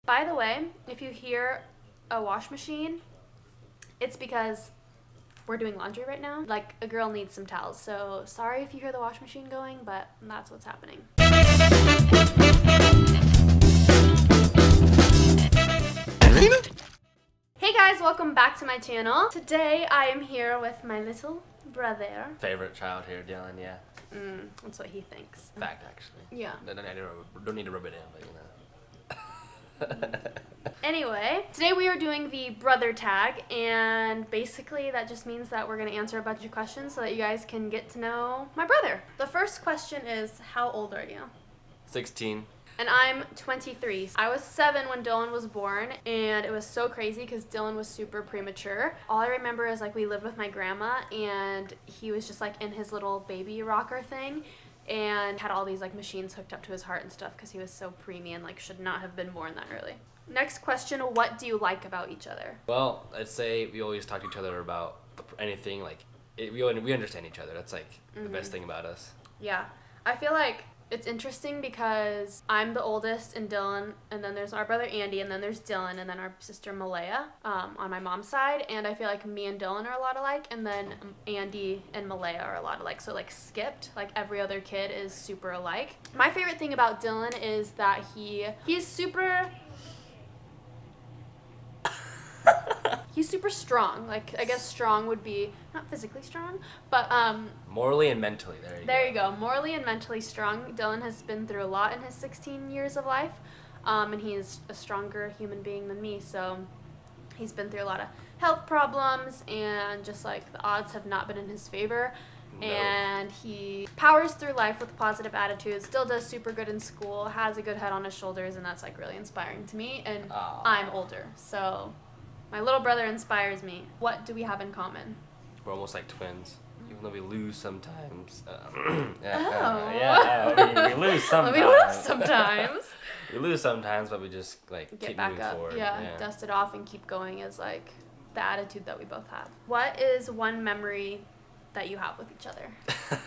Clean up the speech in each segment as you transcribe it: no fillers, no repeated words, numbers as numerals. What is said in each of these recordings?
By the way, if you hear a wash machine, it's because we're doing laundry right now. Like, a girl needs some towels. So sorry if you hear the wash machine going, but that's what's happening. Hey guys, welcome back to my channel. Today I am here with my little brother. Favorite child here, Dylan, yeah. That's what he thinks. Fact, actually. Yeah. Don't need to rub it in, but you know. Anyway, today we are doing the brother tag, and basically that just means that we're going to answer a bunch of questions so that you guys can get to know my brother. The first question is, how old are you? 16. And I'm 23. I was 7 when Dylan was born, and it was so crazy because Dylan was super premature. All I remember is like we lived with my grandma, and he was just like in his little baby rocker thing, and had all these like machines hooked up to his heart and stuff because he was so preemie and like should not have been born that early. Next question, what do you like about each other? Well, I'd say we always talk to each other about anything, like, we understand each other. That's like the best thing about us. Yeah. I feel like it's interesting because I'm the oldest in Dylan, and then there's our brother Andy, and then there's Dylan, and then our sister Malaya on my mom's side. And I feel like me and Dylan are a lot alike, and then Andy and Malaya are a lot alike. So like skipped, like every other kid is super alike. My favorite thing about Dylan is that he's super... He's super strong. Like, I guess strong would be not physically strong, but morally and mentally. There you go. Morally and mentally strong. Dylan has been through a lot in his 16 years of life, and he is a stronger human being than me. So he's been through a lot of health problems, and just like the odds have not been in his favor. No. And he powers through life with a positive attitude, still does super good in school, has a good head on his shoulders, and that's like really inspiring to me. And I'm older, so my little brother inspires me. What do we have in common? We're almost like twins, even though we lose sometimes. We lose sometimes. We lose sometimes. We lose sometimes, but we just like get keep back moving up. forward. Yeah, dust it off and keep going is like the attitude that we both have. What is one memory that you have with each other?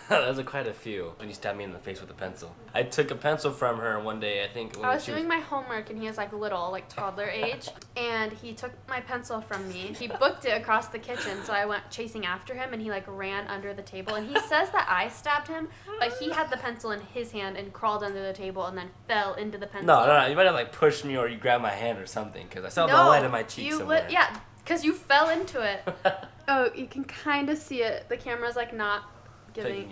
There's quite a few. When you stabbed me in the face with a pencil. I took a pencil from her one day, I think. When I was doing my homework, and he was like little, like toddler age, and he took my pencil from me. He booked it across the kitchen, so I went chasing after him, and he like ran under the table. And he says that I stabbed him, but he had the pencil in his hand and crawled under the table and then fell into the pencil. No. You might have like pushed me or you grabbed my hand or something, because I saw the light in my cheek somewhere. Yeah, because you fell into it. Oh, you can kind of see it. The camera's like not picking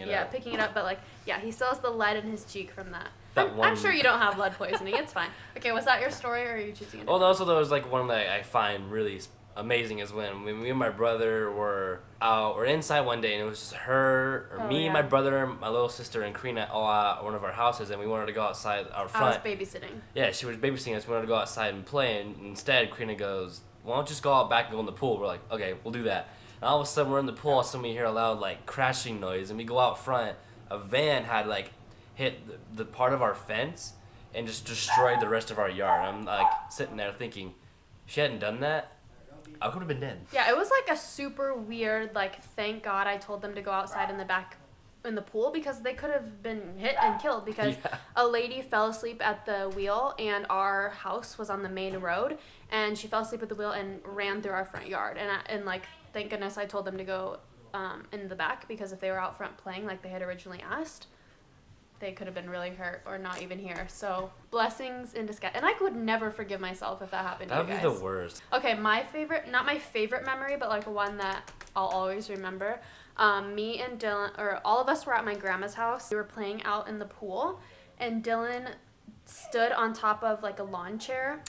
it up, but like, yeah, he still has the lead in his cheek from that. I'm sure you don't have lead poisoning. It's fine. Okay, was that your story, or are you choosing it? Well, also there was like one that I find really amazing is when me and my brother were inside one day, and it was just me, my brother, my little sister, and Karina all at one of our houses, and we wanted to go outside out front. I was babysitting. Yeah, she was babysitting us. We wanted to go outside and play, and instead Karina goes, "Why don't you just go out back and go in the pool?" We're like, "Okay, we'll do that." And all of a sudden we're in the pool, and we hear a loud like crashing noise, and we go out front. A van had like hit the part of our fence and just destroyed the rest of our yard. I'm like sitting there thinking, if she hadn't done that, I could have been dead. Yeah, it was like a super weird, like, thank God I told them to go outside in the pool, because they could have been hit and killed, because a lady fell asleep at the wheel, and our house was on the main road, and she fell asleep at the wheel and ran through our front yard. And like, thank goodness I told them to go in the back, because if they were out front playing like they had originally asked, they could have been really hurt or not even here. So blessings in disguise. And I could never forgive myself if that happened to you guys. That would be the worst. Okay, not my favorite memory, but like one that I'll always remember. Me and Dylan, or all of us were at my grandma's house. We were playing out in the pool, and Dylan stood on top of like a lawn chair,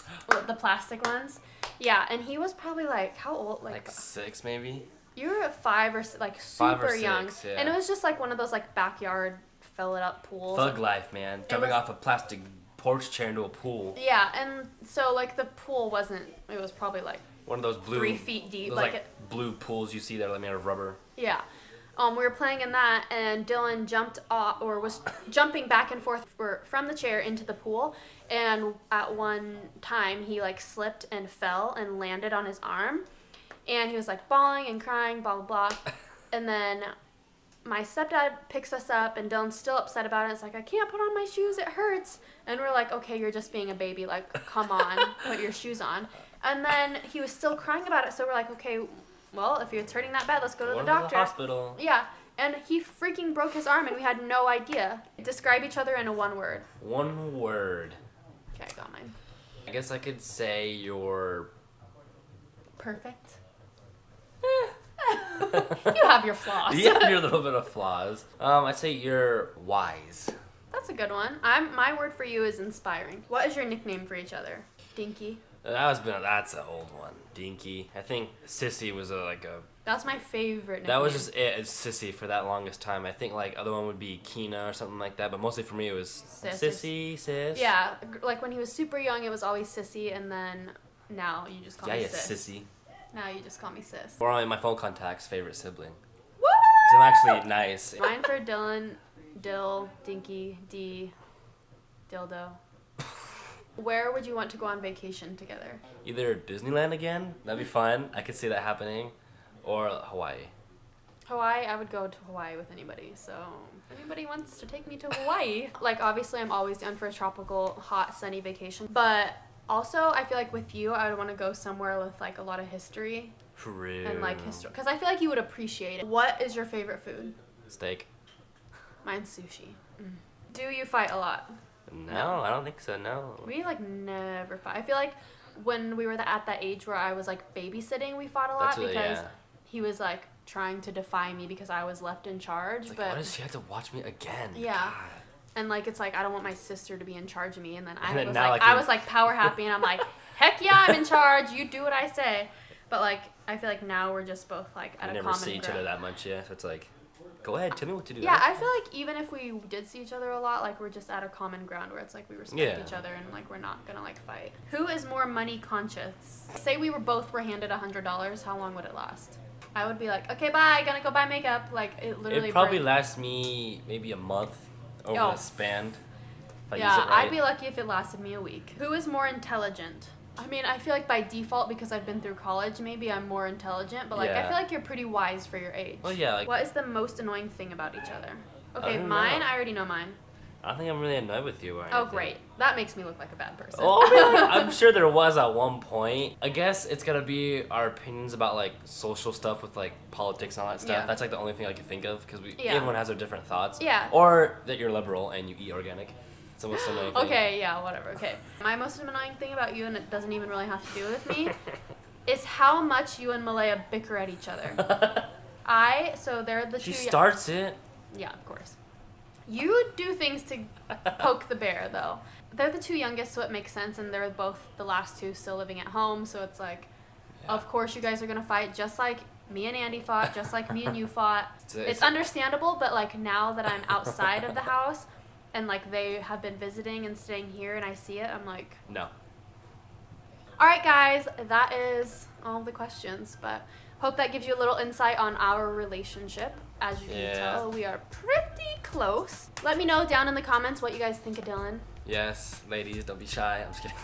the plastic ones. Yeah, and he was probably like, how old? Like 6 maybe? You were 5 or like super young. Yeah. And it was just like one of those like backyard fill it up pools. Thug life, man. Jumping off a plastic porch chair into a pool. Yeah, and so like the pool it was probably like one of those blue 3 feet deep. Those like blue pools you see that are made of rubber. Yeah. We were playing in that, and Dylan jumped off, or was jumping back and forth from the chair into the pool, and at one time he like slipped and fell and landed on his arm, and he was like bawling and crying, blah blah blah. And then my stepdad picks us up, and Dylan's still upset about it. It's like, I can't put on my shoes, it hurts. And we're like, okay, you're just being a baby. Like, come on, put your shoes on. And then he was still crying about it, so we're like, okay, well, if it's hurting that bad, let's go to the doctor. To the hospital. Yeah, and he freaking broke his arm, and we had no idea. Describe each other in a one word. One word. Okay, I got mine. I guess I could say you're... Perfect. You have your flaws. Yeah, you're a little bit of flaws. I'd say you're wise. That's a good one. My word for you is inspiring. What is your nickname for each other? Dinky. That's an old one. Dinky. I think Sissy was That's my favorite nickname. That was just it. It's Sissy for that longest time. I think like other one would be Keena or something like that. But mostly for me it was Sissy, Sis. Yeah, like when he was super young, it was always Sissy, and then now you just call me Sis. Sissy. Now you just call me Sis. Or on my phone contacts, favorite sibling. Woo! Because I'm actually nice. Mine for Dylan, Dill, Dinky, D, Dildo. Where would you want to go on vacation together? Either Disneyland again, that'd be fun. I could see that happening. Or Hawaii. Hawaii, I would go to Hawaii with anybody. So if anybody wants to take me to Hawaii, like obviously I'm always down for a tropical, hot, sunny vacation. But also I feel like with you, I would want to go somewhere with like a lot of history. True. And like history, because I feel like you would appreciate it. What is your favorite food? Steak. Mine's sushi. Do you fight a lot? No, I don't think so, no. We like never fight. I feel like when we were at that age where I was like babysitting, we fought a lot because he was like trying to defy me because I was left in charge. Like, but why does she have to watch me again? Yeah. God. And like it's like I don't want my sister to be in charge of me, and then I was like power happy, and I'm like, heck yeah, I'm in charge. You do what I say. But like I feel like now we're just both like at a common ground. Never see each other that much, yeah. So it's like, go ahead, tell me what to do. Yeah, I feel like even if we did see each other a lot, like we're just at a common ground where it's like we respect each other and like we're not gonna like fight. Who is more money conscious? Say we were handed $100, how long would it last? I would be like, okay, bye, gonna go buy makeup. Like it literally. It'd probably last me maybe a month over the span. If I use it right. I'd be lucky if it lasted me a week. Who is more intelligent? I mean, I feel like by default, because I've been through college, maybe I'm more intelligent, but like I feel like you're pretty wise for your age. Well, yeah. Like, what is the most annoying thing about each other? Okay, mine. I already know mine. I don't think I'm really annoyed with you or anything. Oh, great. That makes me look like a bad person. Oh, really? I'm sure there was at one point. I guess it's gotta be our opinions about like social stuff with like politics and all that stuff. Yeah. That's like the only thing I can think of because everyone has their different thoughts. Yeah. Or that you're liberal and you eat organic. So what's the annoying thing? Okay, yeah, whatever. Okay. My most annoying thing about you, and it doesn't even really have to do with me, is how much you and Malaya bicker at each other. So they're the two. She starts it. Yeah, of course. You do things to poke the bear, though. They're the two youngest, so it makes sense, and they're both the last two still living at home, so it's like, of course you guys are gonna fight, just like me and Andy fought, just like me and you fought. It's understandable, but like now that I'm outside of the house, and like they have been visiting and staying here, and I see it, I'm like, no. All right, guys, that is all the questions, but hope that gives you a little insight on our relationship. As you can tell, we are pretty close. Let me know down in the comments what you guys think of Dylan. Yes, ladies, don't be shy. I'm just kidding.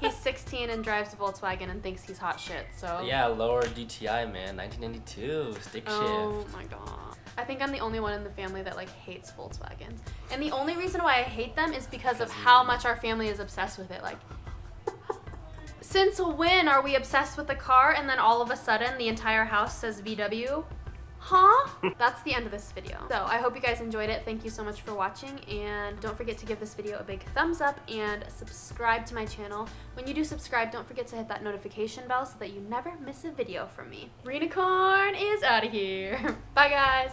He's 16 and drives a Volkswagen and thinks he's hot shit, so. Yeah, lower DTI, man. 1992, stick shift. Oh my god. I think I'm the only one in the family that like hates Volkswagens. And the only reason why I hate them is because of how much our family is obsessed with it. Like, since when are we obsessed with the car and then all of a sudden the entire house says VW? Huh? That's the end of this video. So I hope you guys enjoyed it. Thank you so much for watching, and don't forget to give this video a big thumbs up and subscribe to my channel. When you do subscribe, don't forget to hit that notification bell so that you never miss a video from me. Rinacorn is out of here. Bye guys.